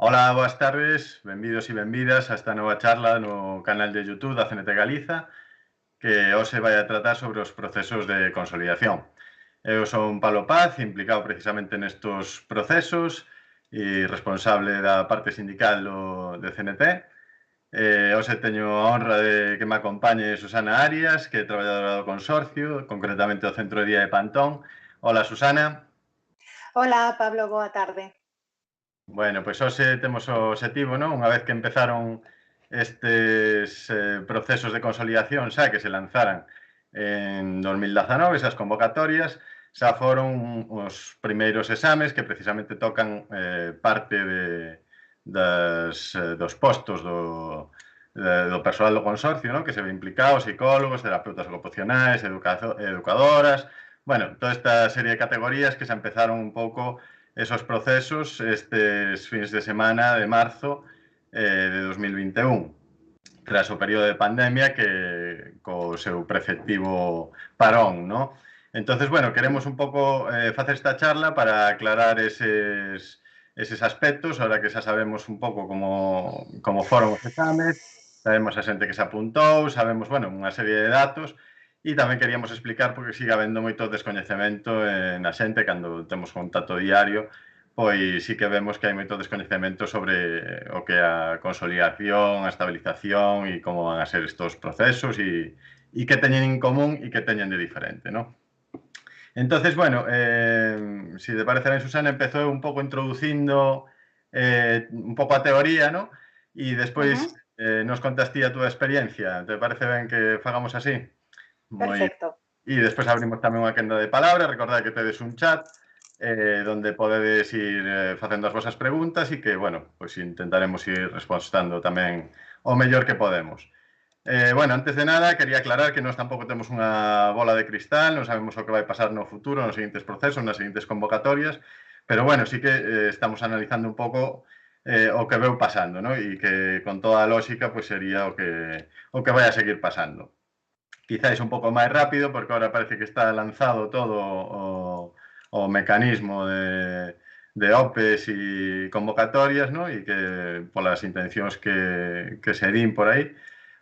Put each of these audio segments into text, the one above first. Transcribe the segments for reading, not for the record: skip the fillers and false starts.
Ola, boas tardes, benvidos e benvidas a esta nova charla no canal de YouTube da CNT Galiza, que hoxe vai a tratar sobre os procesos de consolidación. Eu son Pablo Paz, implicado precisamente nestos procesos e responsable da parte sindical de CNT. Hoxe teño a honra de que me acompañe Susana Arias, que é traballadora do consorcio, concretamente do Centro de Día de Pantón. Ola, Susana. Hola, Pablo, boa tarde. Bueno, pois hoxe temos o obxectivo, non? Unha vez que empezaron estes procesos de consolidación xa que se lanzaran en 2019, esas convocatorias, xa foron os primeiros exames que precisamente tocan parte dos postos do persoal do consorcio, non? Que se ve implicado, psicólogos, terapeutas ocupacionais, educadoras, bueno, toda esta serie de categorías que xa empezaron un pouco esos procesos estes fins de semana de marzo de 2021, tras o período de pandemia que co seu preceptivo parón, ¿no? Entonces, bueno, queremos un pouco facer esta charla para aclarar eses aspectos, ahora que xa sabemos un pouco como foron os exames, sabemos a xente que se apuntou, sabemos, bueno, unha serie de datos, e tamén queríamos explicar porque sigue habendo moito descoñecemento na xente cando temos contacto diario, pois sí que vemos que hai moito descoñecemento sobre o que é a consolidación, a estabilización e como van a ser estos procesos e que teñen en común e que teñen de diferente, ¿no? Entonces, bueno, si te parece ben, Susana, empezou un pouco introducindo un pouco a teoría, ¿no? E despois Ujú, nos contas ti a túa experiencia. Te parece ben que fagamos así? Moi. perfecto. E despois abrimos tamén unha quenda de palabras. Recordad que tedes un chat donde podedes ir facendo as vosas preguntas e que, bueno, pois intentaremos ir respondendo tamén o mellor que podemos. Bueno, antes de nada, quería aclarar que nós tampouco temos unha bola de cristal, non sabemos o que vai pasar no futuro, nos seguintes procesos, nas seguintes convocatorias, pero, bueno, sí que estamos analizando un pouco o que veu pasando, ¿no? E que con toda a lógica, pois sería o que vai a seguir pasando. Quizáis un pouco máis rápido, porque ahora parece que está lanzado todo o mecanismo de OPEs e convocatorias, ¿no? E que polas intencións que se din por aí,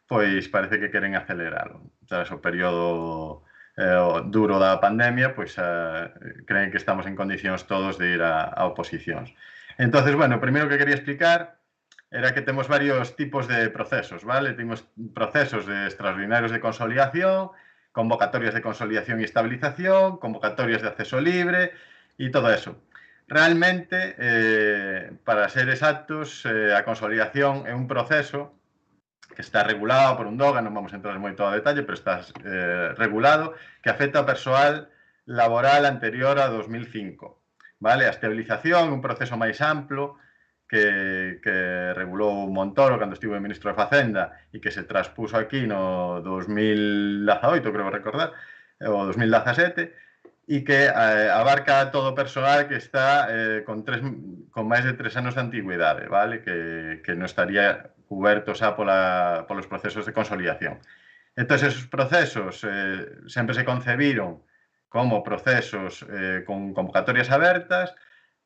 pois parece que queren aceleralo. Tras o período duro da pandemia, pois creen que estamos en condicións todos de ir a oposicións. Entonces, bueno, o primeiro que quería explicar era que temos varios tipos de procesos, ¿vale? Temos procesos de extraordinarios de consolidación, convocatorias de consolidación e estabilización, convocatorias de acceso libre e todo eso. Realmente, para ser exactos, a consolidación é un proceso que está regulado por un DOGA, non vamos a entrar moito a detalle, pero está regulado, que afecta ao persoal laboral anterior a 2005. Vale? A estabilización é un proceso máis amplo que regulou Montoro cando estivo ministro de Facenda e que se traspuso aquí no 2018, creo recordar, o 2017, e que abarca todo o persoal que está con máis de 3 anos de antigüidade, vale? Que non estaría cuberto xa polos procesos de consolidación. Entón, esos procesos sempre se concebiron como procesos con convocatorias abertas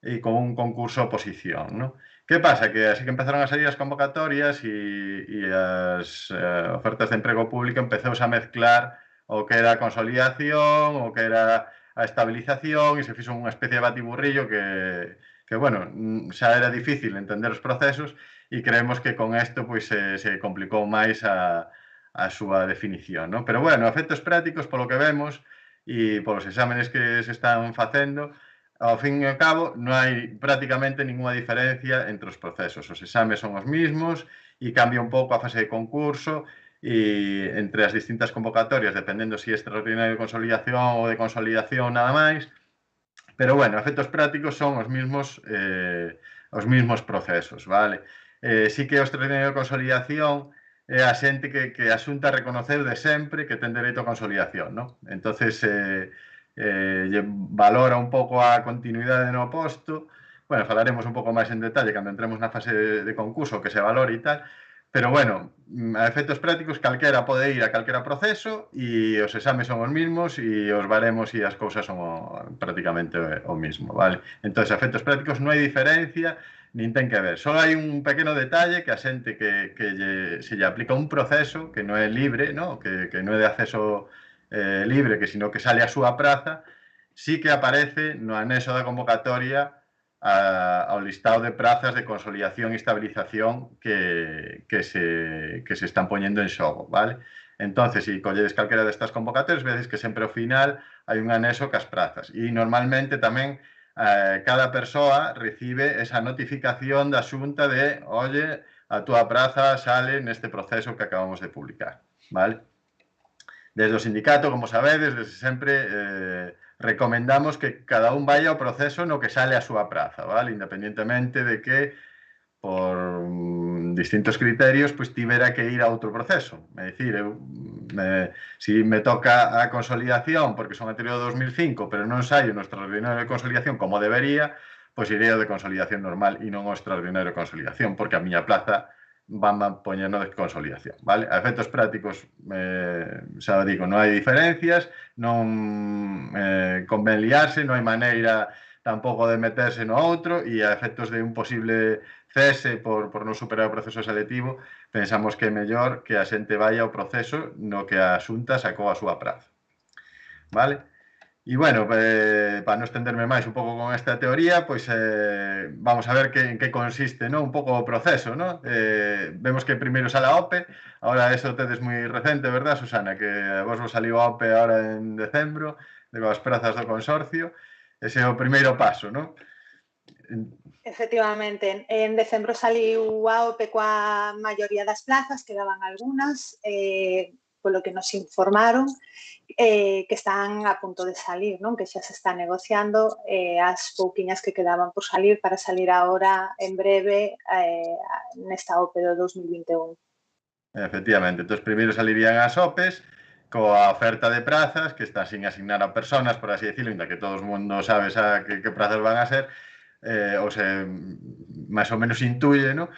e con un concurso oposición, ¿no? Que pasa? Que así que empezaron a salir as convocatorias e as ofertas de emprego público empezouse a mezclar o que era a consolidación, o que era a estabilización, e se fixo unha especie de batiburrillo que bueno, xa era difícil entender os procesos e creemos que con isto pois, se complicou máis a súa definición, ¿no? Pero bueno, a efectos prácticos, polo que vemos, e polos exámenes que se están facendo, ao fin e ao cabo, non hai prácticamente ninguna diferencia entre os procesos. Os exames son os mismos e cambia un pouco a fase de concurso e entre as distintas convocatorias, dependendo se é extraordinario de consolidación ou de consolidación nada máis. Pero, bueno, a efectos prácticos son os mismos procesos, vale? Sí que o extraordinario de consolidación é a xente que a Xunta reconocer de sempre que ten dereito a consolidación, non? Entonces, valora un pouco a continuidade no posto. Bueno, falaremos un pouco máis en detalle cando entremos na fase de concurso, que se valore e tal, pero, bueno, a efectos prácticos calquera pode ir a calquera proceso e os exames son os mismos e os baremos e as cousas son prácticamente o mismo, vale? Entón, a efectos prácticos non hai diferencia nin ten que ver. Só hai un pequeno detalle que a xente se lle aplica un proceso que non é libre, ¿no? que non é de acceso libre, que sino que sale a súa praza, sí que aparece no anexo da convocatoria ao listado de prazas de consolidación e estabilización que se están poñendo en xogo, vale? Entonces, se colledes calquera destas convocatorias, vedes que sempre ao final hai un anexo cas prazas. E normalmente tamén cada persoa recibe esa notificación da xunta de oye, a túa praza sale neste proceso que acabamos de publicar, vale? Desde o sindicato, como sabedes, desde sempre recomendamos que cada un vaya ao proceso no que sale a súa praza, vale? Independientemente de que por distintos criterios, pois tivera que ir a outro proceso. É dicir, si me toca a consolidación porque son anterior ao 2005, pero non saio no extraordinario de consolidación como debería, pois irei ao de consolidación normal e non ao extraordinario de consolidación, porque a miña plaza van poñendo de consolidación, vale? A efectos prácticos, xa digo, non hai diferencias, non convén liarse, non hai maneira tampouco de meterse no outro, e a efectos de un posible cese por non superar o proceso selectivo, pensamos que é mellor que a xente vaya ao proceso no que a Xunta sacou a súa praza. Vale? E, bueno, para non estenderme máis un pouco con esta teoría, pois vamos a ver en que consiste, ¿no? Un pouco o proceso, ¿no? Vemos que primeiro sale a OPE, ahora eso tedes moi recente, verdad, Susana? Que vos saliu a OPE ahora en decembro, de as prazas do consorcio, ese é o primeiro paso, ¿no? Efectivamente, en decembro saliu a OPE coa maioría das plazas, quedaban algunhas, polo que nos informaron, que están a punto de salir, non? Que xa se está negociando as pouquiñas que quedaban por salir para salir agora en breve nesta OPE do 2021. Efectivamente, entón primeiro salirían as OPEs coa oferta de prazas que está sin asignar a personas, por así decirlo, inda que todo o mundo sabe que prazas van a ser, ou se máis ou menos intuye, ¿no?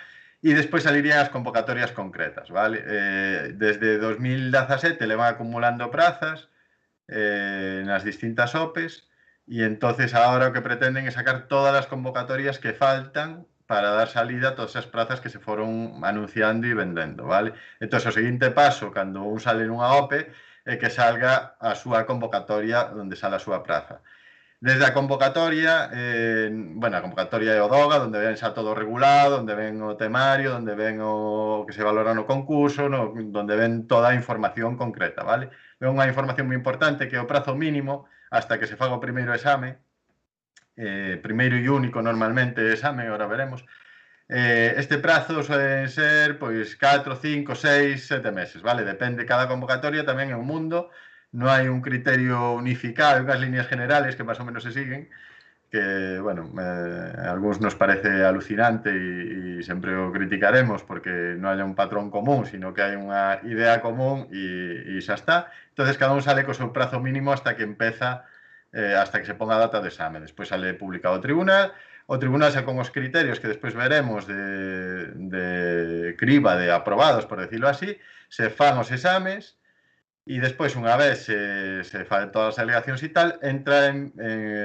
E despois salirían as convocatorias concretas, vale? Desde 2017 le van acumulando prazas nas distintas OPEs e entonces agora o que pretenden é sacar todas as convocatorias que faltan para dar salida a todas as prazas que se foron anunciando e vendendo, vale? Entón, o seguinte paso, cando un sale nunha OPE, é que salga a súa convocatoria onde sale a súa praza. Desde a convocatoria, bueno, a convocatoria é o DOGA, onde ven xa todo regulado, onde ven o temario, onde ven o que se valora no concurso, onde ven toda a información concreta, vale? Ven unha información moi importante que é o prazo mínimo hasta que se faga o primeiro exame, primeiro e único normalmente exame, agora veremos. Este prazo suelen ser pois 4, 5, 6, 7 meses, vale? Depende, cada convocatoria tamén é un mundo, non hai un criterio unificado, hai unhas líneas generales que máis ou menos se siguen, que, bueno, a algúns nos parece alucinante e sempre o criticaremos porque non hai un patrón común, sino que hai unha idea común e xa está. Entonces, cada un sale co seu prazo mínimo hasta que empeza, hasta que se ponga a data de exame. Despois sale publicado o tribunal xa con os criterios que despois veremos de criba de aprobados, por decirlo así, se fan os exames. E despois, unha vez se fan todas as alegacións e tal, entra en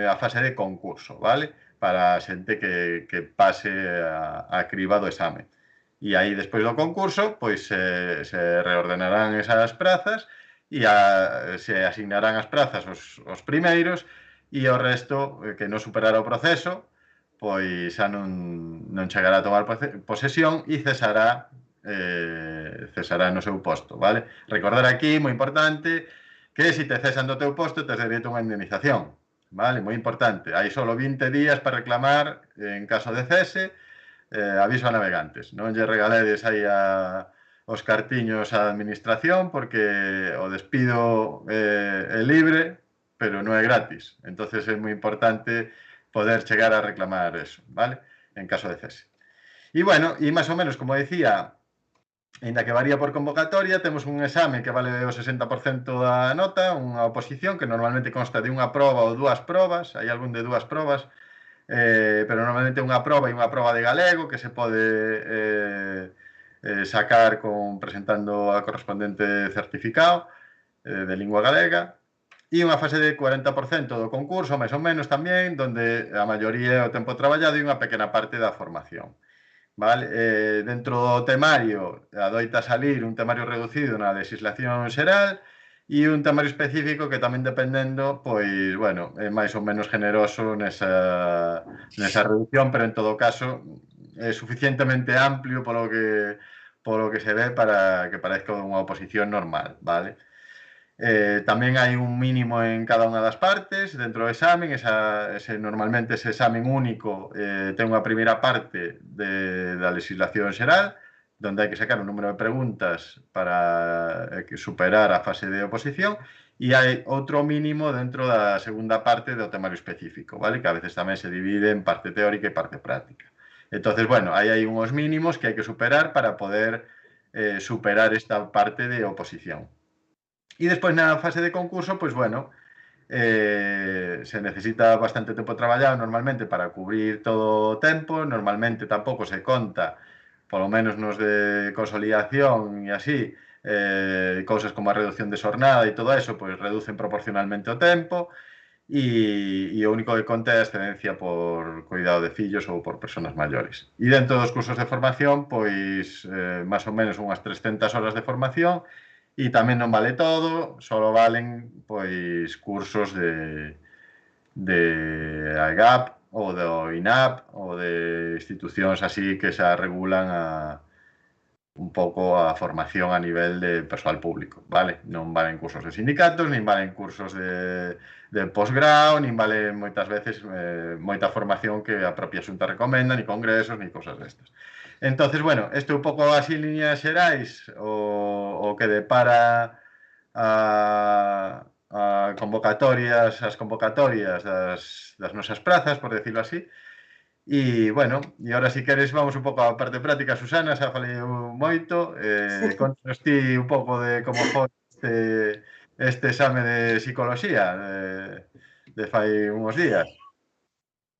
a fase de concurso, vale? Para a xente que pase a criba do exame. E aí, despois do concurso, pois se reordenarán esas prazas e se asignarán as prazas os primeiros e o resto, que non superará o proceso, pois xa non chegará a tomar posesión e cesará no seu posto, vale? Recordar aquí, moi importante, que se te cesan do teu posto, tes dereito a unha indemnización, vale? Moi importante. Hai só 20 días para reclamar en caso de cese, aviso a navegantes. Non lle regaledes aí os cartiños á administración porque o despido é libre, pero non é gratis. Entonces é moi importante poder chegar a reclamar eso, vale? En caso de cese. E, bueno, e máis ou menos, como decía, ainda que varía por convocatoria, temos un exame que vale o 60% da nota, unha oposición que normalmente consta de unha proba ou dúas probas, hai algún de dúas probas, pero normalmente unha proba e unha proba de galego que se pode sacar presentando a correspondente certificado de lingua galega, E unha fase de 40% do concurso, máis ou menos tamén, donde a maioría é o tempo traballado e unha pequena parte da formación. Vale? Dentro do temario adoita salir un temario reducido na legislación xeral e un temario específico que tamén dependendo, pois, bueno, é máis ou menos generoso nesa reducción, pero en todo caso é suficientemente amplio polo que se ve para que parezca unha oposición normal, vale? Tamén hai un mínimo en cada unha das partes dentro do examen, normalmente ese examen único ten unha primeira parte da legislación xeral, donde hai que sacar un número de preguntas para superar a fase de oposición, e hai outro mínimo dentro da segunda parte do temario específico, vale? Que a veces tamén se divide en parte teórica e parte práctica. Entonces, bueno, aí hai unhos mínimos que hai que superar para poder superar esta parte de oposición. E despois na fase de concurso, pois bueno, se necesita bastante tempo traballado normalmente para cubrir todo o tempo, normalmente tampouco se conta, polo menos nos de consolidación e así, cousas como a reducción de xornada e todo eso, pois reducen proporcionalmente o tempo e o único que conta é a excedencia por cuidado de fillos ou por persoas maiores. E dentro dos cursos de formación, pois máis ou menos unhas 300 horas de formación. E tamén non vale todo, só valen pois cursos de AIGAP ou do INAP ou de institucións así que xa regulan un pouco a formación a nivel de persoal público, vale? Non valen cursos de sindicatos, nin valen cursos de posgrao, nin valen moitas veces moita formación que a propia xunta recomenda, ni congresos, ni cousas destas. Entonces, bueno, isto é un pouco así en líneas xerais o que depara as convocatorias das nosas prazas, por decirlo así. E, bueno, e agora si queres vamos un pouco á parte práctica, Susana, xa falei moito, contanos ti un pouco de como foi este exame de psicoloxía de fai uns días.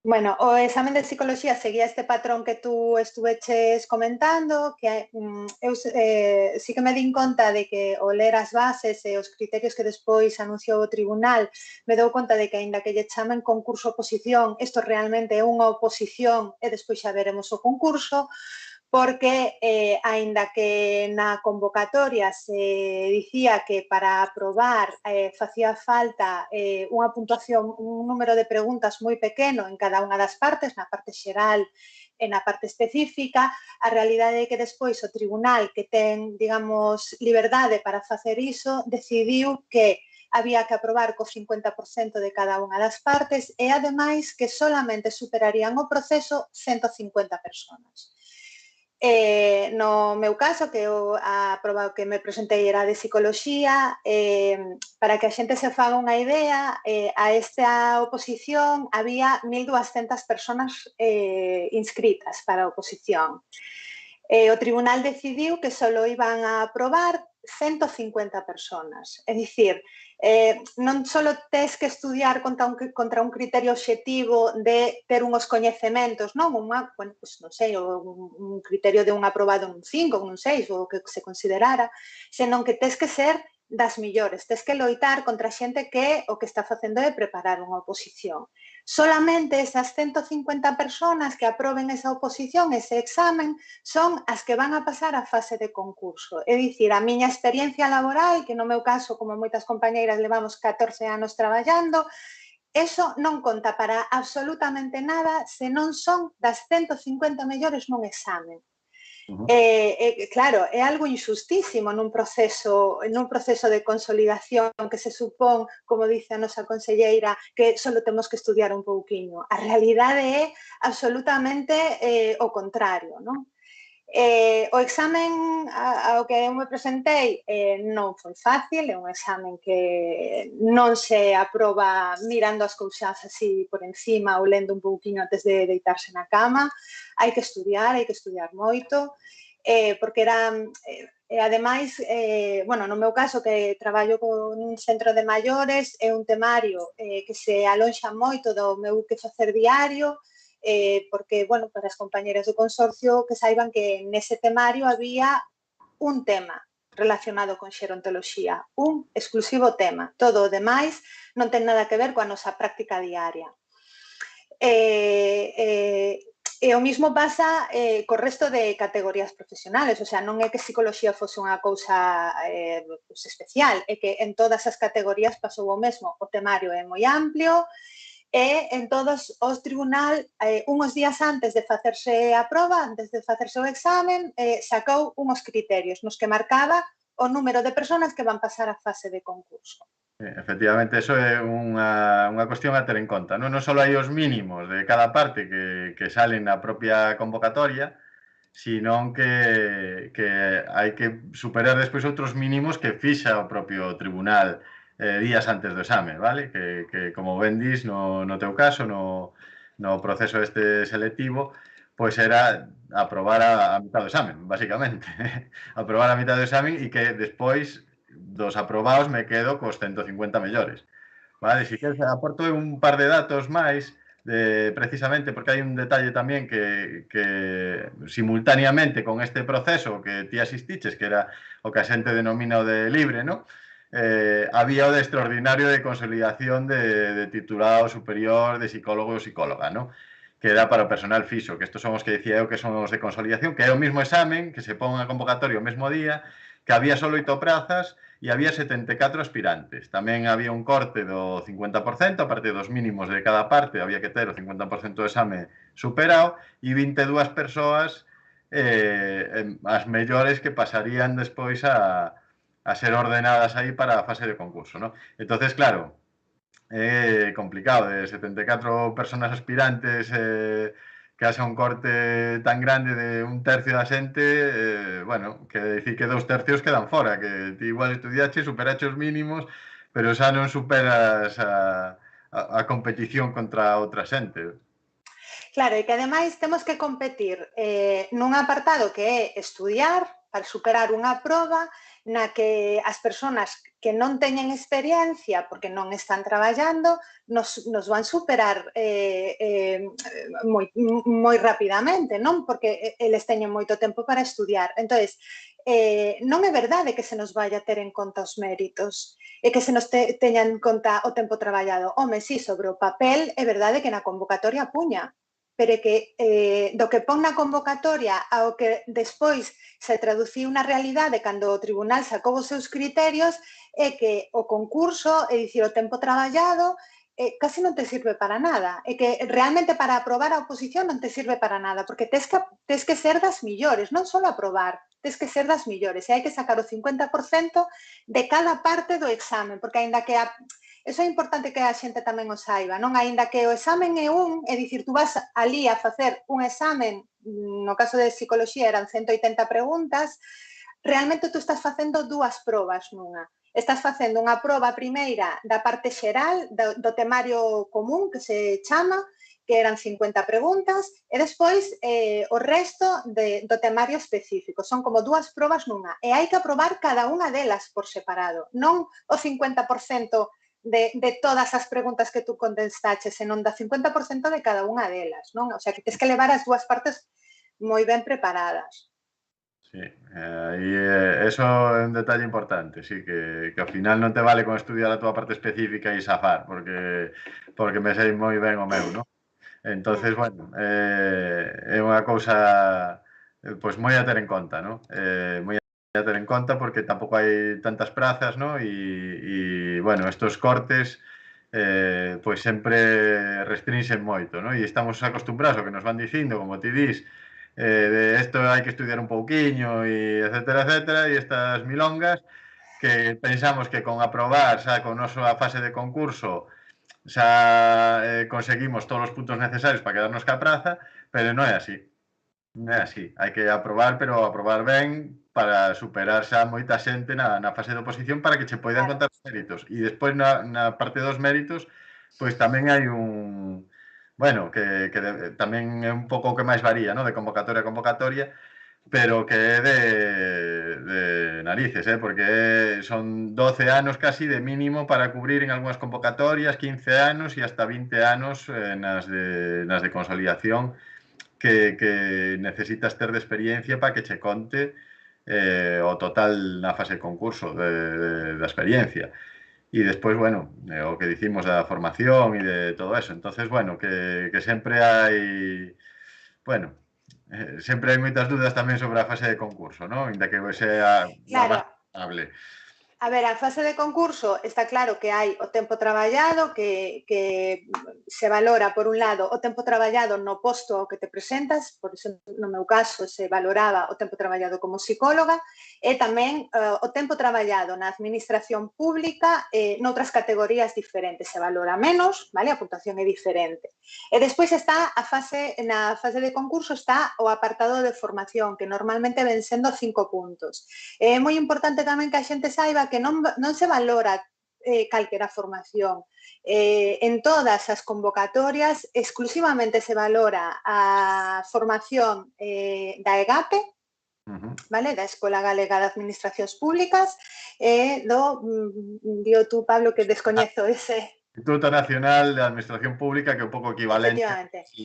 Bueno, o examen de psicoloxía seguía este patrón que tú estuveches comentando, que eu sí que me din conta de que ao ler as bases e os criterios que despois anunciou o tribunal, me dou conta de que aínda que lle chamen concurso-oposición, isto realmente é unha oposición e despois xa veremos o concurso, porque aínda que na convocatoria se dicía que para aprobar facía falta unha puntuación, un número de preguntas moi pequeno en cada unha das partes, na parte xeral e na parte específica, a realidade é que despois o tribunal, que ten, digamos, liberdade para facer iso, decidiu que había que aprobar co 50% de cada unha das partes e, ademais, que solamente superarían o proceso 150 persoas. No meu caso, que a prova que me presentei era de psicoloxía, para que a xente se faga unha idea, a esta oposición había 1.200 persoas inscritas para a oposición. O tribunal decidiu que só iban a aprobar 150 persoas. É dicir, non só tes que estudiar contra un criterio obxectivo de ter unhos coñecementos, non? Bueno, pues, non sei, un criterio de un aprobado nun 5, nun 6, ou o que se considerara, senón que tes que ser das millores, tes que loitar contra xente que o que está facendo é preparar unha oposición. Solamente esas 150 persoas que aproben esa oposición, ese examen, son as que van a pasar a fase de concurso. É dicir, a miña experiencia laboral, que no meu caso, como moitas compañeiras, levamos 14 anos traballando, eso non conta para absolutamente nada se non son das 150 mellores nun examen. Claro, é algo injustísimo nun proceso de consolidación que se supón, como dice a nosa conselleira, que só temos que estudiar un pouquiño. A realidade é absolutamente o contrario, non? O examen ao que eu me presentei non foi fácil, é un examen que non se aproba mirando as cousas así por encima ou lendo un pouquinho antes de deitarse na cama. Hai que estudiar moito, porque era, ademais, bueno, no meu caso, que traballo con un centro de maiores, é un temario que se alonxa moito do meu quefacer diario, porque, bueno, para as compañeras do consorcio que saiban que nese temario había un tema relacionado con xerontoloxía, un exclusivo tema. Todo o demais non ten nada que ver coa nosa práctica diaria. E o mismo pasa co resto de categorías profesionales, o sea, non é que psicoloxía fose unha cousa especial, é que en todas as categorías pasou o mesmo. O temario é moi amplio e en todos os tribunal, unhos días antes de facerse a proba, antes de facerse o examen, sacou unhos criterios nos que marcaba o número de persoas que van pasar a fase de concurso. Efectivamente, eso é unha cuestión a ter en conta. Non só hai os mínimos de cada parte que salen na propia convocatoria, senón que hai que superar despois outros mínimos que fixa o propio tribunal días antes do exame, vale? Que como ben dis, no teu caso, no proceso este selectivo, pois era aprobar a mitad do examen, basicamente. Aprobar a mitad do examen e que despois dos aprobados me quedo cos 150 mellores. Vale, si queres, aporto un par de datos máis, precisamente porque hai un detalle tamén que simultaneamente con este proceso que ti asistiches, que era o que a xente denomina o de libre, ¿no? Había o de extraordinario de consolidación de titulado superior de psicólogo ou psicóloga, ¿no? Que era para o personal fixo, que estos son os que dicía eu que son os de consolidación, que é o mismo examen, que se pon a convocatoria o mesmo día, que había só 8 prazas e había 74 aspirantes. Tamén había un corte do 50%, a parte dos mínimos de cada parte, había que ter o 50% do exame superado, e 22 persoas as mellores que pasarían despois a ser ordenadas aí para a fase de concurso, ¿no? Entonces, claro, é complicado, de 74 personas aspirantes que haxa un corte tan grande de un tercio da xente, bueno, que dicir que 2 tercios quedan fora, que ti igual estudiache, superache os mínimos, pero xa non superas a competición contra outra xente. Claro, e que ademais temos que competir nun apartado que é estudiar para superar unha proba na que as persoas que non teñen experiencia porque non están traballando nos van superar moi rapidamente, non? Porque eles teñen moito tempo para estudiar. Entonces, non é verdade que se nos vaya a ter en conta os méritos e que se nos teña en conta o tempo traballado. Home, sí, sobre o papel é verdade que na convocatoria puña, pero é que do que pon na convocatoria ao que despois se traduciu na realidade cando o tribunal sacou os seus criterios é que o concurso, é dicir, o tempo traballado, casi non te sirve para nada. É que realmente para aprobar a oposición non te sirve para nada, porque tes que ser das millores, non só aprobar, tes que ser das millores, e hai que sacar o 50% de cada parte do examen, porque aínda que eso é importante que a xente tamén o saiba, non? Aínda que o examen é é dicir, tú vas ali a facer un examen, no caso de psicoloxía eran 180 preguntas, realmente tú estás facendo 2 probas nunha. Estás facendo unha proba primeira da parte xeral, do temario común, que se chama, que eran 50 preguntas, e despois o resto do temario específico. Son como 2 probas nunha. E hai que aprobar cada unha delas por separado, non o 50% de todas as preguntas que tú contestaches, senón da 50% de cada unha delas, non? O sea, que tens que levar as 2 partes moi ben preparadas. Sí, e eso é un detalle importante, sí, que ao final non te vale con estudiar a túa parte específica e safar, porque me sei moi ben o meu, non? Entonces, bueno, é unha cousa pois moi a ter en conta, non? Moi a ter en conta porque tampouco hai tantas prazas, ¿no? E bueno, estos cortes pois sempre restrinxen moito, ¿no? E estamos acostumbrados ao que nos van dicindo, como ti dis, de isto hai que estudiar un pouquiño e etcétera, etcétera, e estas milongas que pensamos que con aprobar xa con nosa fase de concurso xa conseguimos todos os puntos necesarios para quedarnos ca praza, pero non é así. Non é así. Hai que aprobar, pero aprobar ben para superar xa moita xente na fase de oposición para que che poidan contar os méritos. E despois na parte dos méritos, pois tamén hai un... Bueno, que tamén é un pouco o que máis varía, ¿no? De convocatoria a convocatoria, pero que é de narices, porque son 12 anos casi de mínimo para cubrir en algunhas convocatorias, 15 anos e hasta 20 anos nas de consolidación que necesitas ter de experiencia para que che conte o total na fase de concurso da experiencia. E despois, bueno, o que dicimos da formación e de todo eso. Entonces, bueno, que sempre hai, bueno, sempre hai moitas dúdas tamén sobre a fase de concurso, non? Inda que sea a Claro, máis estable. a ver, a fase de concurso está claro que hai o tempo traballado, que se valora, por un lado, o tempo traballado no posto ao que te presentas, por exemplo, no meu caso, se valoraba o tempo traballado como psicóloga, e tamén o tempo traballado na administración pública noutras categorías diferentes. Se valora menos, vale? A puntuación é diferente. E despois está na fase de concurso está o apartado de formación, que normalmente ven sendo 5 puntos. É moi importante tamén que a xente saiba que non se valora calquera formación. En todas as convocatorias exclusivamente se valora a formación da EGAPE, vale? Da Escola Galega de Administracións Públicas, dio tú, Pablo, que descoñezo ese. Instituto Nacional de Administración Pública, que é un pouco equivalente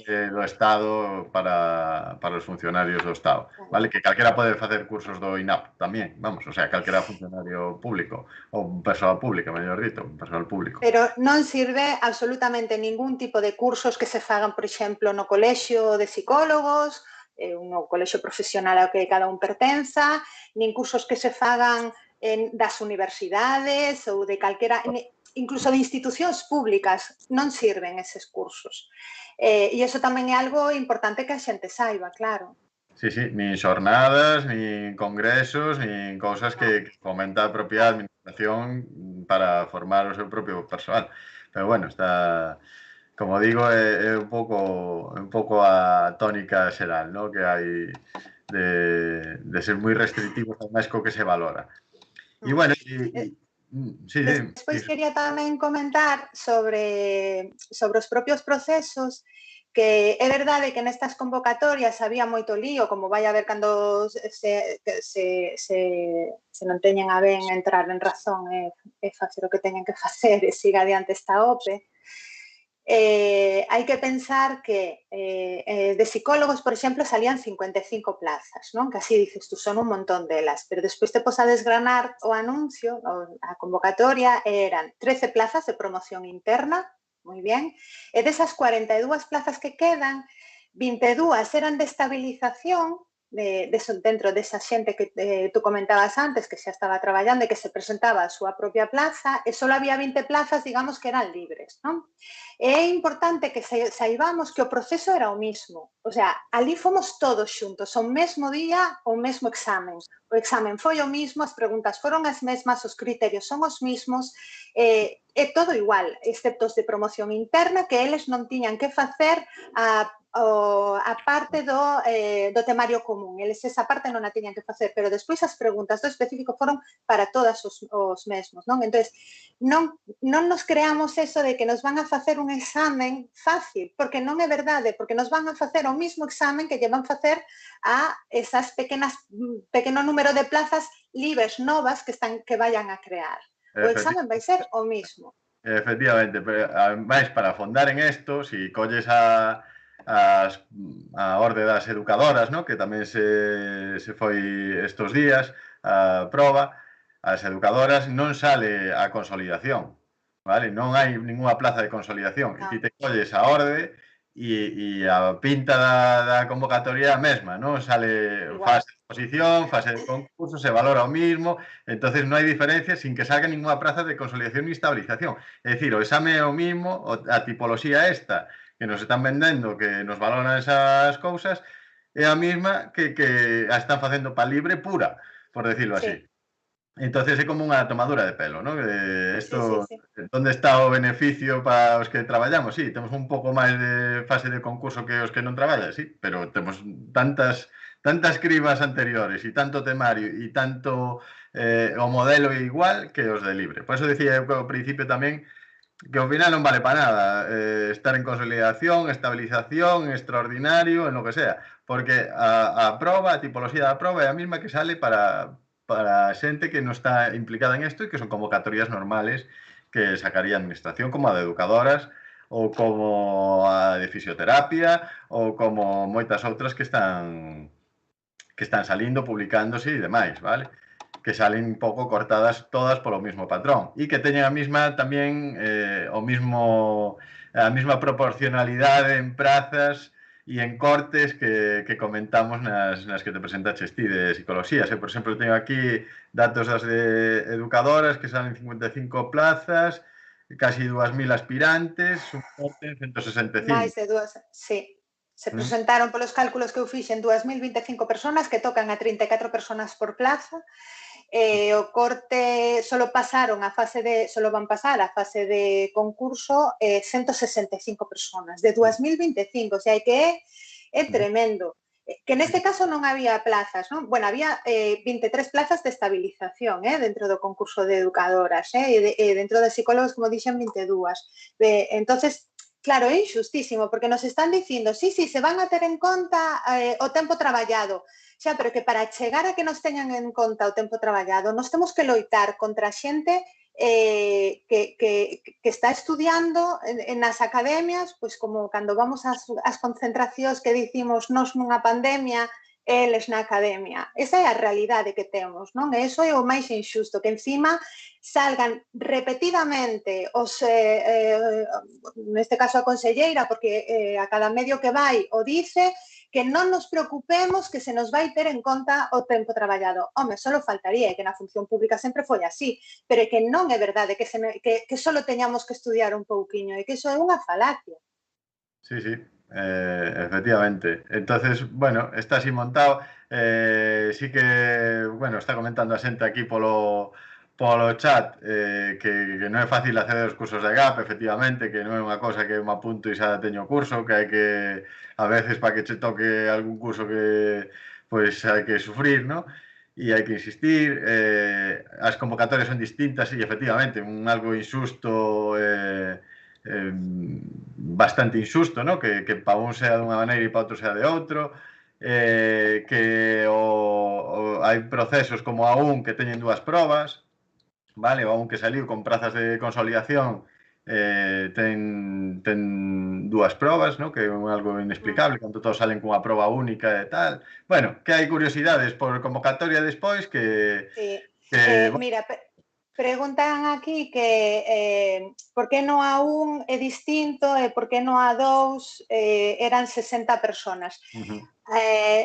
do Estado para os funcionarios do Estado, vale? Que calquera pode facer cursos do INAP tamén, vamos, o sea, calquera funcionario público, ou persoa pública, mellor dito, persoal público. Pero non sirve absolutamente ningún tipo de cursos que se fagan, por exemplo, no colexio de psicólogos, no colexio profesional ao que cada un pertenza, nin cursos que se fagan das universidades ou de calquera, incluso de institucións públicas, non sirven eses cursos. E iso tamén é algo importante que a xente saiba, claro. Sí, sí, nin xornadas, nin congresos, nin cousas que fomenta a propia administración para formar o seu propio persoal. Pero bueno, está, como digo, é un pouco a tónica xeral, ¿no? Que hai de ser moi restrictivos ademais co que se valora. E bueno, sí, Despois quería tamén comentar sobre os propios procesos, que é verdade que nestas convocatorias había moito lío, como vai haber cando se non teñen a ben entrar en razón e facer o que teñen que facer e siga adiante esta OPE. Hai que pensar que de psicólogos, por exemplo, salían 55 plazas, non? Que así dices tú, son un montón delas, pero despois te pos a desgranar o anuncio, a convocatoria, eran 13 plazas de promoción interna, moi bien, e desas 42 plazas que quedan, 22 eran de estabilización, dentro desa xente que tú comentabas antes, que xa estaba traballando e que se presentaba a súa propia plaza, e só había 20 plazas, digamos, que eran libres, non? É importante que saibamos que o proceso era o mismo, o sea, ali fomos todos xuntos, o mesmo día, o mesmo examen. O examen foi o mismo, as preguntas foron as mesmas, os criterios son os mismos, é todo igual, excepto os de promoción interna, que eles non tiñan que facer a parte do temario común. Eles esa parte non a tiñan que facer, pero despois as preguntas do específico foron para todas os mesmos, non? Entón, non nos creamos eso de que nos van a facer un examen fácil, porque non é verdade, porque nos van a facer o mismo examen que lle van facer a esas pequeno número de plazas libres novas que vayan a crear. O examen vai ser o mismo. Efectivamente, pero máis para afondar en isto, si colles a orde das educadoras, ¿no? Que tamén se foi estos días a proba, as educadoras non sale a consolidación, vale? Non hai ninguna plaza de consolidación. E ti te colles a orde e a pinta da convocatoria mesma, non? Sale fase de exposición, fase de concurso, se valora o mismo, entonces non hai diferencia sin que salga ninguna plaza de consolidación ni estabilización. É dicir, o exame é o mismo, a tipoloxía esta que nos están vendendo, que nos valoran esas cousas, é a mesma que a están facendo para libre pura, por decirlo así. Entonces é como unha tomadura de pelo, ¿no? Isto, onde está o beneficio para os que traballamos? Sí, temos un pouco máis de fase de concurso que os que non traballan, sí, pero temos tantas cribas anteriores e tanto temario e tanto o modelo é igual que os de libre. Por eso decía eu ao principio tamén que ao final non vale para nada estar en consolidación, estabilización, extraordinario, en lo que sea, porque a proba, a tipoloxía da proba é a mesma que sale para xente que non está implicada en isto e que son convocatorias normales que sacaría a administración, como a de educadoras ou como a de fisioterapia ou como moitas outras que están que están salindo, publicándose e demais, vale? Que salen un pouco cortadas todas polo mismo patrón e que teñen a mesma tamén a mesma proporcionalidade en prazas e en cortes que comentamos nas que te presentaches ti de psicología. Por exemplo, teño aquí datos das de educadoras que salen 55 plazas, casi 2.000 aspirantes, un corte en 165. Máis de dúas, sí. Se presentaron polos cálculos que eu fixen 2.025 personas que tocan a 34 personas por plaza. O corte solo van pasar a fase de concurso 165 personas, de 2025, o sea, que é tremendo. Que neste caso non había plazas, non? Bueno, había 23 plazas de estabilización dentro do concurso de educadoras, e dentro de psicólogos, como dixen, 22. Entonces, claro, é injustísimo, porque nos están dicindo, sí, se van a ter en conta o tempo traballado, xa, pero que para chegar a que nos teñan en conta o tempo traballado, nos temos que loitar contra a xente que está estudiando nas academias, pois como cando vamos ás concentracións que dicimos nos nunha pandemia, eles na academia. Esa é a realidade que temos, non? E iso é o máis injusto, que encima salgan repetidamente neste caso a conselleira, porque a cada medio que vai o dice, que non nos preocupemos que se nos vai ter en conta o tempo traballado. Home, só faltaría, que na función pública sempre foi así, pero que non é verdade que só teñamos que estudiar un pouquiño, e que iso é unha falacia. Sí, efectivamente. Entonces, bueno, está así montado. Sí que, bueno, está comentando a xente aquí polo chat que non é fácil acceder aos cursos de GAP, efectivamente, que non é unha cosa que me apunto e xa teño curso, que hai que, a veces, para que che toque algún curso que, pois, hai que sufrir, ¿no? E hai que insistir. As convocatorias son distintas e, efectivamente, algo injusto bastante injusto, ¿no? Que para un sea de unha maneira e para outro sea de outro, que hai procesos como a un que teñen dúas probas, vale? O a un que saliu con prazas de consolidación ten dúas probas, ¿no? Que é algo inexplicable, cando todos salen cunha proba única e tal. Bueno, que hai curiosidades por convocatoria despois que... Sí. Mira, preguntan aquí que por que no a un é distinto e por que no a dous eran 60 personas.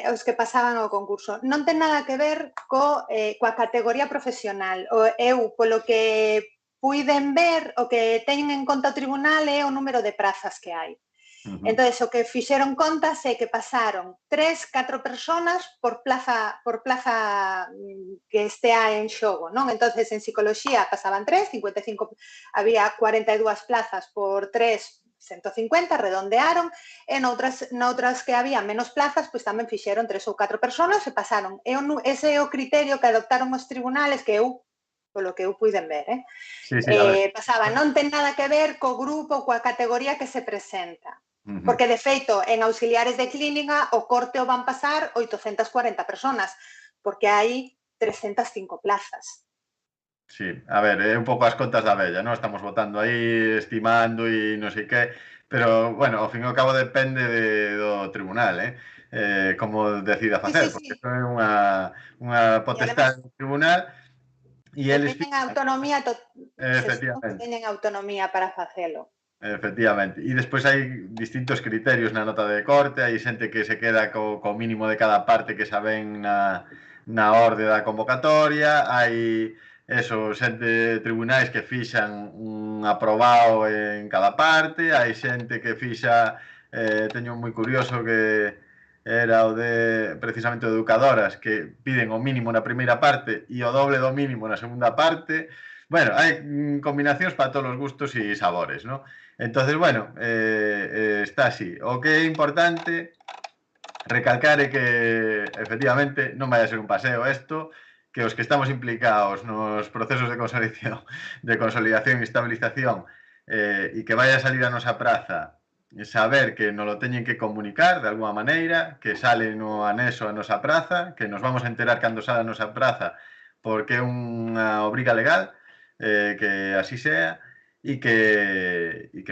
Os que pasaban ao concurso. Non ten nada que ver coa categoría profesional. Eu, polo que puiden ver, o que teñen en conta o tribunal é o número de prazas que hai. Entón, o que fixeron contas é que pasaron 4 personas por plaza que estea en xogo, non? Entón, en psicología pasaban 3, 55, había 42 plazas por 3, 150, redondearon, e noutras que había menos plazas, pois tamén fixeron 3 ou 4 personas e pasaron. Ese é o criterio que adoptaron os tribunales, que eu, polo que eu puiden ver, pasaba. Non ten nada que ver co grupo, coa categoría que se presenta. Porque, de feito, en auxiliares de clínica o corte o van pasar 840 personas, porque hai 305 plazas. Sí, a ver, é un pouco as contas da vella, non? Estamos votando aí, estimando e non sei que, pero, bueno, ao fin e ao cabo depende do tribunal, como decida facer, porque isto é unha potestade do tribunal e eles... Teñen autonomía, efectivamente. Teñen autonomía para facelo. Efectivamente. E despois hai distintos criterios na nota de corte, hai xente que se queda co mínimo de cada parte que xa ven na orde da convocatoria, hai xente de tribunais que fixan un aprobado en cada parte, hai xente que fixa, teño moi curioso que era o de, precisamente, o de educadoras, que piden o mínimo na primeira parte e o doble do mínimo na segunda parte. Bueno, hai combinacións para todos os gustos e sabores, non? Entonces, bueno, está así. O que é importante recalcar é que, efectivamente, non vai a ser un paseo isto, que os que estamos implicados nos procesos de consolidación e estabilización e que vai a salir a nosa praza, saber que nos lo teñen que comunicar de alguma maneira, que sale no anexo a nosa praza, que nos vamos a enterar cando sale a nosa praza, porque é unha obriga legal, que así sea,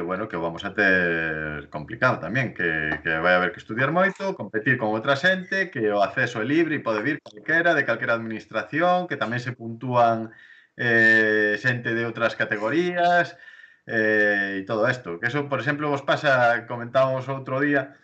bueno, que vamos a ter complicado tamén, que vai haber que estudiar moito, competir con outra xente, que o acceso é libre e pode vir calquera, de calquera administración, que tamén se puntúan xente de outras categorías, e todo isto. Que eso, por exemplo, vos pasa, comentábamos outro día,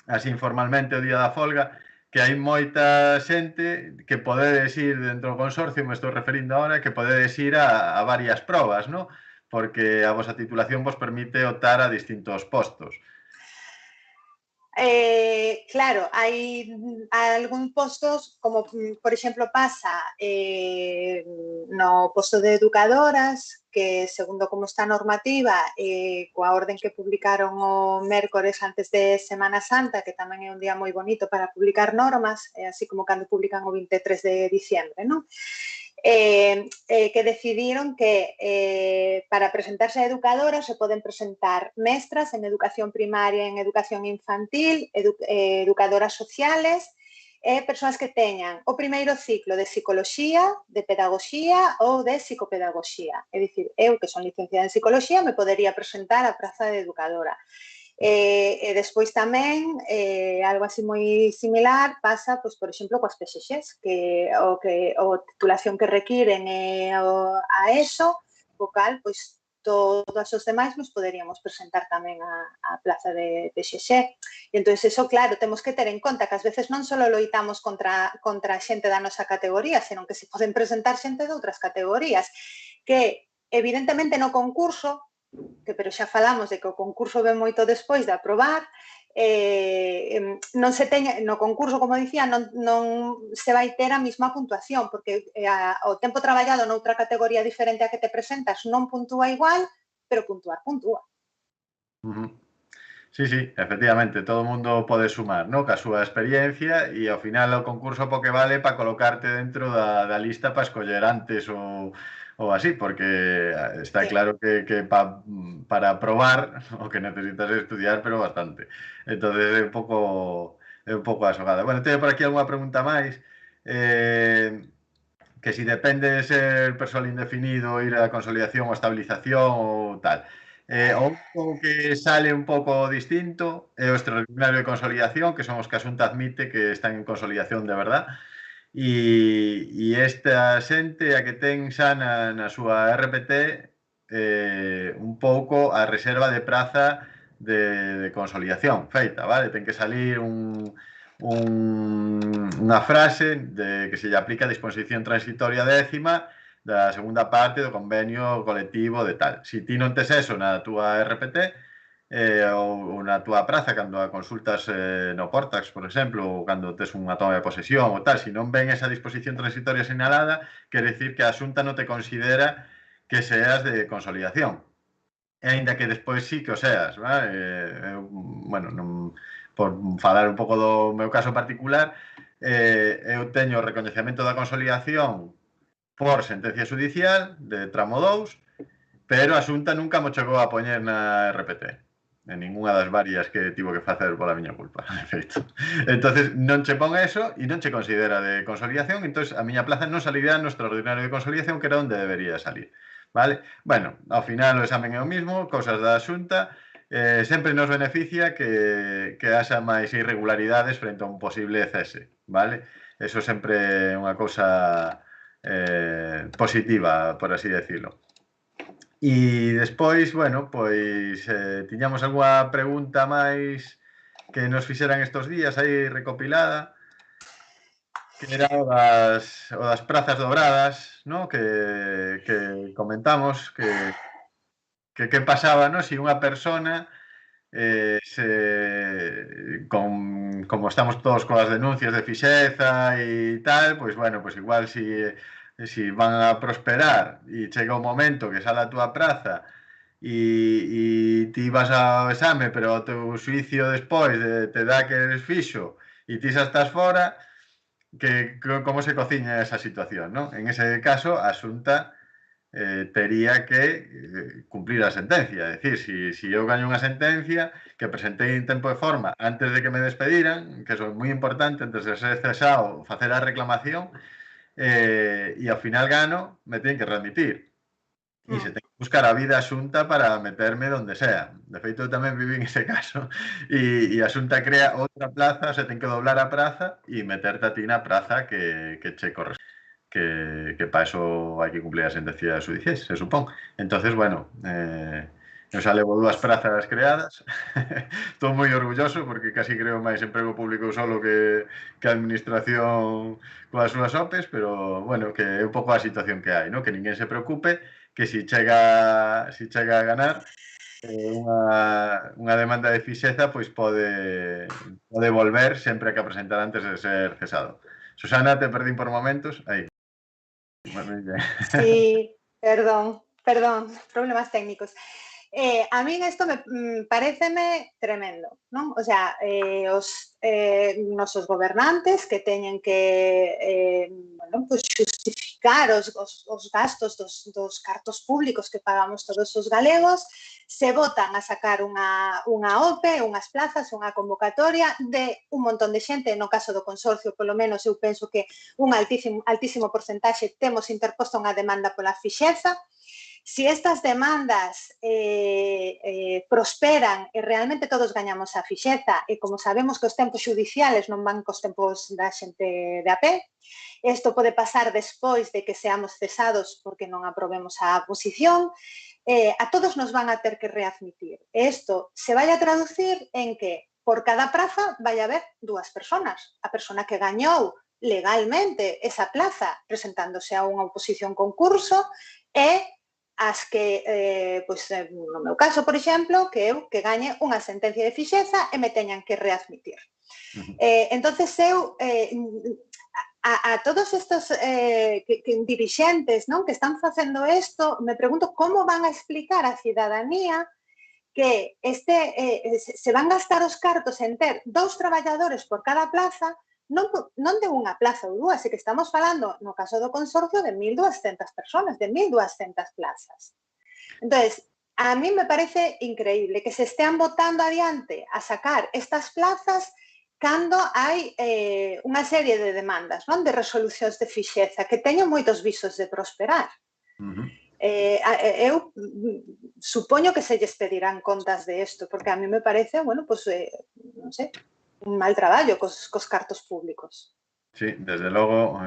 así informalmente o día da folga, que hai moita xente que podedes ir dentro do consorcio, me estou referindo ahora, que podedes ir a varias probas, ¿no? Porque a vosa titulación vos permite optar a distintos postos. Claro, hai algún postos, como por exemplo pasa no posto de educadoras, que segundo como está a normativa, coa orden que publicaron o mércores antes de Semana Santa, que tamén é un día moi bonito para publicar normas, así como cando publican o 23 de diciembre, non? Que decidiron que para presentarse a educadoras se poden presentar mestras en educación primaria, en educación infantil, educadoras sociales e persoas que teñan o primeiro ciclo de psicoloxía, de pedagogía ou de psicopedagogía. É dicir, eu que son licenciada en psicoloxía me podería presentar a praza de educadora. E despois tamén, algo así moi similar pasa, pois, por exemplo, coas PSXs, que o titulación que requiren a ESO, o cal, pois, todos os demais nos poderíamos presentar tamén a plaza de PSX. E entón, eso, claro, temos que ter en conta que ás veces non só loitamos contra a xente da nosa categoría, senón que se poden presentar xente de outras categorías, que evidentemente no concurso, pero xa falamos de que o concurso ven moito despois de aprobar, non se teña, no concurso, como dicía, non se vai ter a mesma puntuación, porque o tempo traballado noutra categoría diferente a que te presentas non puntúa igual, pero puntuar puntúa. Sí, sí, efectivamente, todo o mundo pode sumar, ¿no? Ca súa experiencia e ao final o concurso po que vale para colocarte dentro da lista para escoller antes ou así, porque está claro que para probar o que necesitas é estudiar, pero bastante. Entonces é un pouco a xogada. Bueno, teño por aquí algunha pregunta máis. Que si depende de ser persoal indefinido, ir a consolidación ou estabilización ou tal. O que sale un pouco distinto é o extraordinario de consolidación, que son os que a Xunta admite que están en consolidación de verdad. E esta xente a que ten xa na súa RPT un pouco a reserva de praza de consolidación feita, vale? Ten que salir unha frase que se lle aplica a disposición transitoria décima da segunda parte do convenio colectivo de tal. Si ti non tes eso na túa RPT ou na túa praza cando a consultas no Portax, por exemplo, ou cando tes unha toma de posesión ou tal, si non ven esa disposición transitoria sinalada, quere dicir que a Xunta non te considera que seas de consolidación. E aínda que despois sí que o seas, vale? Bueno, non, por falar un pouco do meu caso particular, eu teño o recoñecemento da consolidación por sentencia judicial de tramo 2, pero a Xunta nunca mo chegou a poñer na RPT, en ninguna das varias que tivo que facer pola miña culpa, de feito. Entonces non che pon eso e non che considera de consolidación, entonces a miña plaza non saliría no extraordinario de consolidación, que era onde debería salir. Vale? Bueno, ao final o examen é o mismo, cousas da Xunta, sempre nos beneficia que haxa máis irregularidades frente a un posible cese, vale? Eso sempre é unha cousa positiva, por así decirlo. E despois, bueno, pois tiñamos algunha pregunta máis que nos fixeran estes días aí recopilada, que era o das prazas dobradas, ¿no? Que comentamos que pasaba, ¿no? Si unha persona como estamos todos coas denuncias de fixeza e tal, pois bueno, pois igual si van a prosperar e chega o momento que sale a túa praza e ti vas ao exame, pero o teu xuicio despois te dá que eres fixo e ti xa estás fora, como se cociña esa situación, non? En ese caso, a Xunta tería que cumplir a sentencia. É dicir, si eu gaño unha sentencia que presentei en tempo e forma antes de que me despediran, que eso é moi importante, antes de ser cesado, facer a reclamación, e ao final gano, me teñen que readmitir. E se ten que buscar a vida xunta para meterme donde sea. De feito, tamén viví en ese caso. E a xunta crea outra plaza, se ten que doblar a praza e meterte a ti na praza que che corresponde. Que para eso hai que cumplir as sentencias judiciais, se supón. Entonces, bueno, eu xa levo 2 prazas creadas. Estou moi orgulloso porque casi creo máis emprego público solo que a administración coas súas OPEs, pero, bueno, que é un pouco a situación que hai, ¿no? Que ninguén se preocupe, que si chega a ganar unha demanda de fixeza, pois pode volver sempre que a presentar antes de ser cesado. Susana, te perdín por momentos. Aí. Sí, perdón, problemas técnicos. A mí isto pareceme tremendo, non? O sea, os nosos gobernantes que teñen que bueno, pues justificar os gastos dos cartos públicos que pagamos todos os galegos, se votan a sacar unha OPE, unhas plazas, unha convocatoria de un montón de xente, no caso do consorcio, polo menos eu penso que un altísimo porcentaxe temos interposto unha demanda pola fixeza. Si estas demandas prosperan e realmente todos gañamos a fixeza e como sabemos que os tempos judiciales non van cos tempos da xente de a pé, isto pode pasar despois de que seamos cesados porque non aprobemos a oposición, a todos nos van a ter que readmitir. E isto se vai a traducir en que por cada praza vai haber 2 personas. A persona que gañou legalmente esa plaza presentándose a unha oposición concurso e as que, pois, no meu caso, por exemplo, que eu que gañe unha sentencia de fixeza e me teñan que readmitir. Entonces eu a todos estes dirixentes, non, que están facendo isto, me pregunto como van a explicar á cidadanía que se van gastar os cartos en ter 2 traballadores por cada plaza, non de unha plaza ou 2, que estamos falando, no caso do consorcio, de 1.200 personas, de 1.200 plazas. Entón, a mí me parece increíble que se estean botando adiante a sacar estas plazas cando hai unha serie de demandas, non, de resolucións de fixeza, que teñen moitos visos de prosperar. Eu supoño que se lles pedirán contas de isto, porque a mí me parece, bueno, pues, non sei, un mal traballo cos cartos públicos. Sí, desde logo,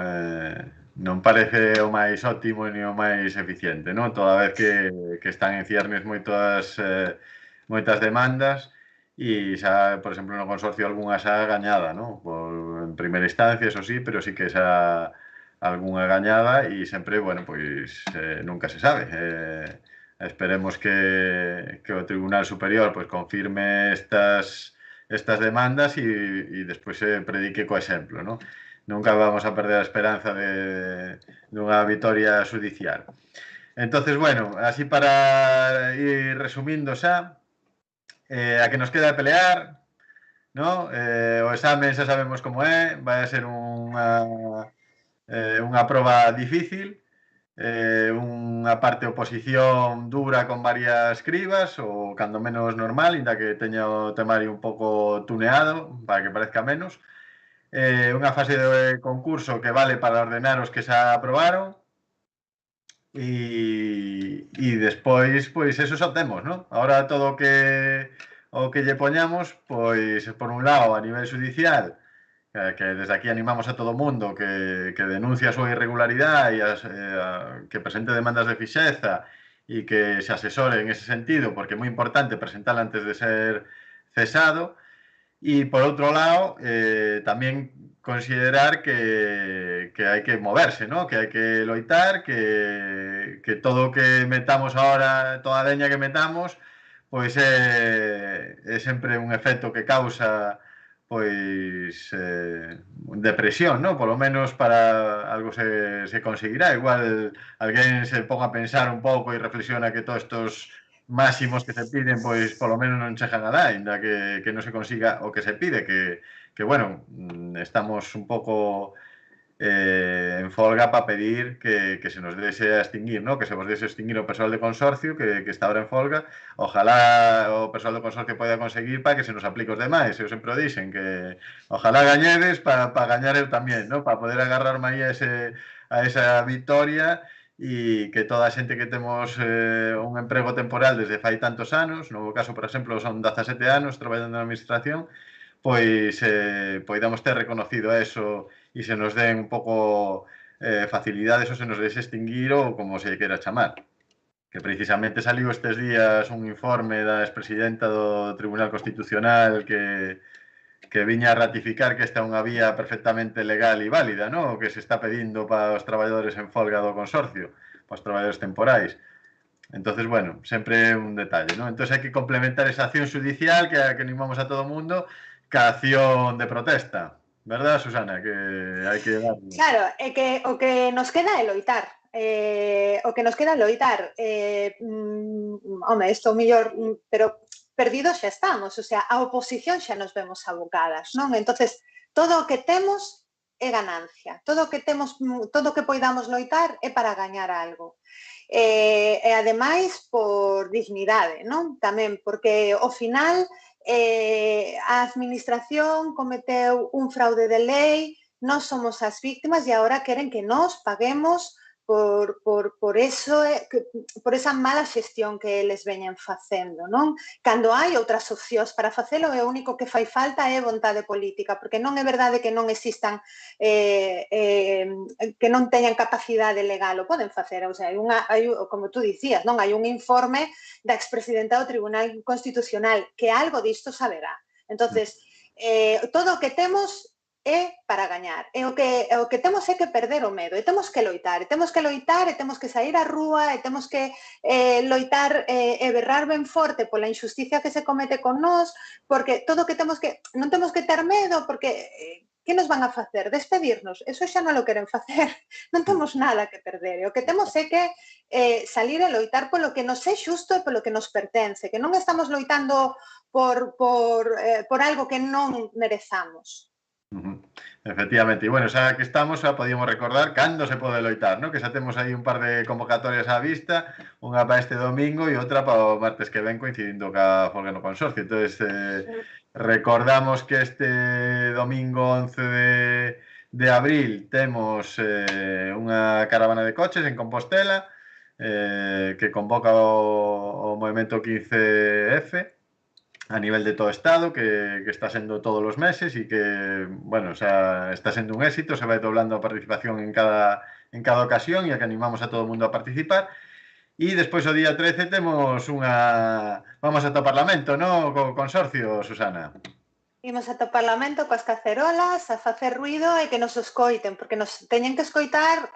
non parece o máis óptimo ni o máis eficiente, non? Toda vez que están en ciernes moitas demandas e xa, por exemplo, no consorcio algunha xa gañada, non? En primeira instancia, eso sí, pero sí que xa algunha gañada e sempre, bueno, pois nunca se sabe. Esperemos que o Tribunal Superior pois confirme estas demandas e despois se predique co exemplo, non? Nunca vamos a perder a esperanza dunha vitoria judicial. Entonces, bueno, así para ir resumindo xa, a que nos queda de pelear, no? O examen xa sabemos como é, vai a ser unha proba difícil, unha parte oposición dura con varias cribas, ou cando menos normal, inda que teña o temario un pouco tuneado, para que parezca menos. Unha fase de concurso que vale para ordenar os que xa aprobaron e despois, pois, eso xa temos, non? Ahora todo o que lle poñamos, pois, por un lado, a nivel judicial, que desde aquí animamos a todo o mundo que denuncie a súa irregularidade e que presente demandas de fixeza e que se asesore en ese sentido, porque é moi importante presentala antes de ser cesado. E, por outro lado, tamén considerar que hai que moverse, ¿no? Que hai que loitar, que todo o que metamos ahora, toda a leña que metamos, pois é sempre un efecto que causa pois depresión, ¿no? Por lo menos para algo se conseguirá. Igual alguén se ponga a pensar un pouco e reflexiona que todos estos máximos que se piden, pois polo menos non chegan a dar, ainda que non se consiga o que se pide, que bueno, estamos un pouco en folga para pedir que se nos deixe a extinguir, ¿no? Que se vos deixe extinguir o persoal de consorcio que está ahora en folga. Ojalá o persoal do consorcio poida conseguir para que se nos aplique os demais. Eu sempre o dixen que ojalá gañedes para gañar eu tamén, ¿no? Para poder agarrarme aí a esa victoria e que toda a xente que temos un emprego temporal desde fai tantos anos, no caso, por exemplo, son 17 anos traballando na administración, pois poidamos ter reconocido eso e se nos den un pouco facilidades ou se nos deixe extinguir ou como se queira chamar. Que precisamente saliu estes días un informe da expresidenta do Tribunal Constitucional que viña a ratificar que esta é unha vía perfectamente legal e válida, ¿no? O que se está pedindo para os traballadores en folga do consorcio, para os traballadores temporais. Entonces, bueno, sempre un detalle, ¿no? Entonces hai que complementar esa acción judicial que animamos a todo o mundo ca acción de protesta. ¿Verdad, Susana? Que hai que darle. Claro, é que o que nos queda é loitar. O que nos queda é loitar. Home, isto mellor, pero perdidos xa estamos, o sea, a oposición xa nos vemos abocadas, non? Entonces, todo o que temos é ganancia, todo o que poidamos loitar é para gañar algo. E ademais por dignidade, non? Tamén, porque ao final a administración cometeu un fraude de lei, nós somos as víctimas e agora queren que nós paguemos por esa mala xestión que eles veñen facendo, non? Cando hai outras opcións para facelo, o único que fai falta é vontade política, porque non é verdade que non existan, que non teñan capacidade legal, o poden facer, o sea, como tú dicías, non? Hai un informe da expresidenta do Tribunal Constitucional que algo disto saberá. Entonces, todo o que temos é para gañar. E o que temos é que perder o medo, e temos que loitar, e temos que sair á rúa, e temos que loitar e berrar ben forte pola injusticia que se comete con nós, porque todo o que non temos que ter medo, porque que nos van a facer? Despedirnos? Eso xa non lo queren facer, non temos nada que perder, e o que temos é que salir e loitar polo que nos é xusto e polo que nos pertence, que non estamos loitando por algo que non merezamos. Efectivamente, e bueno, xa que estamos, xa podíamos recordar cando se pode loitar, ¿no? Que xa temos aí un par de convocatorias á vista, unha para este domingo e outra para o martes que ven coincidindo ca folga no consorcio. Entonces, recordamos que este domingo 11 de abril temos unha caravana de coches en Compostela que convoca o movimento 15F a nivel de todo o Estado, que está sendo todos os meses e que, bueno, xa está sendo un éxito, se vai doblando a participación en cada ocasión e a que animamos a todo o mundo a participar. E despois o día 13 temos vamos ata o Parlamento, no? Co consorcio, Susana. Imos ata o Parlamento coas cacerolas a facer ruido e que nos escoiten, porque nos teñen que escoitar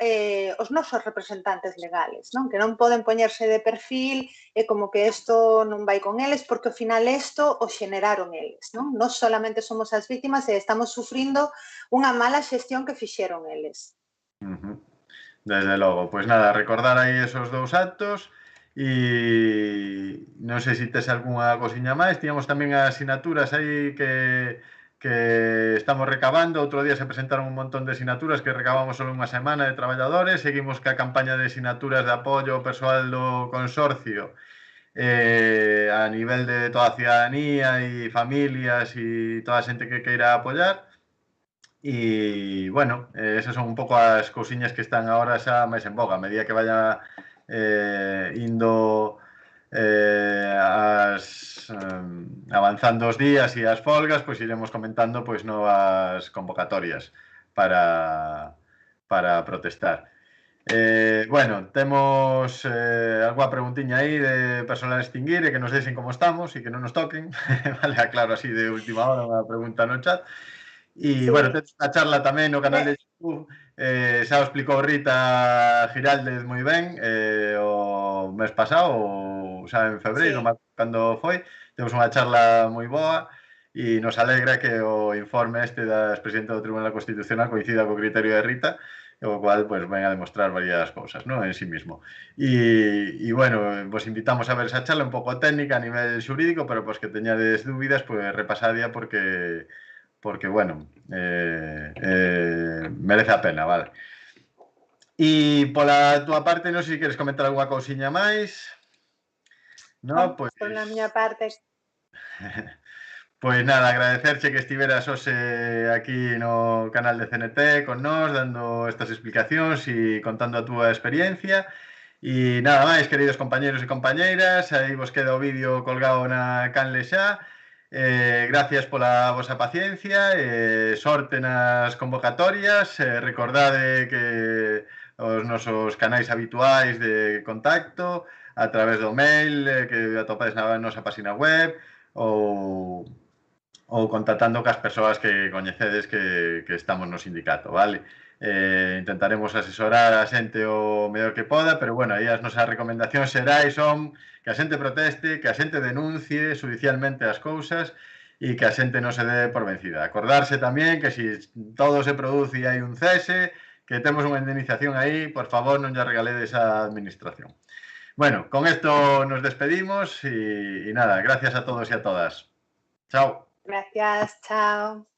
os nosos representantes legales, non? Que non poden poñerse de perfil e como que isto non vai con eles, porque ao final isto o xeneraron eles, non? Nos solamente somos as vítimas e estamos sufrindo unha mala xestión que fixeron eles. Desde logo, pois nada, recordar aí esos dous actos e non sei se tes algunha cosiña máis. Tiñamos tamén as sinaturas aí que estamos recabando. Outro día se presentaron un montón de sinaturas que recabamos só unha semana de traballadores. Seguimos ca campaña de sinaturas de apoio ao persoal do consorcio a nivel de toda a ciudadanía e familias e toda a xente que queira apoiar. E, bueno, esas son un pouco as cousiñas que están agora xa máis en boga. A medida que vaya indo avanzando os días e as folgas, pois iremos comentando pois novas convocatorias para protestar. Bueno, temos algunha preguntiña aí de personal a extinguir e que nos deixen como estamos e que non nos toquen. Vale, claro, así de última hora unha pregunta no chat. E, sí, bueno, tens unha charla tamén no canal de YouTube, xa o explicou Rita Giraldez moi ben o mes pasado, ou xa en febreiro, sí, cando foi, temos unha charla moi boa e nos alegra que o informe este da expresidenta do Tribunal Constitucional coincida co criterio de Rita, o cual pues, ven a demostrar varias cousas, ¿no? En sí mismo. E bueno, vos invitamos a ver esa charla un pouco técnica a nivel xurídico, pero pues que teñades dúbidas, pues repasadía porque bueno, merece a pena, vale. E pola túa parte, non sei se queres comentar algunha cousiña máis. No, pois... Por la miña parte... Pois nada, agradecerche que estiveras hoxe aquí no canal de CNT con nós, dando estas explicacións e contando a túa experiencia. E nada máis, queridos compañeros e compañeiras, aí vos queda o vídeo colgado na canle xa. Gracias pola vosa paciencia, sorte nas convocatorias, recordade que os nosos canais habituais de contacto a través do mail que atopades na nosa página web ou contactando cas persoas que coñecedes que estamos no sindicato, vale? Intentaremos asesorar a xente o mellor que poda, pero bueno, aí as nosas recomendacións xerais son que a xente proteste, que a xente denuncie judicialmente as cousas e que a xente non se dé por vencida. Acordarse tamén que se todo se produce e hai un cese, que temos unha indemnización aí, por favor non lle regaledes a administración. Bueno, con esto nos despedimos y nada, gracias a todos y a todas. Chao. Gracias, chao.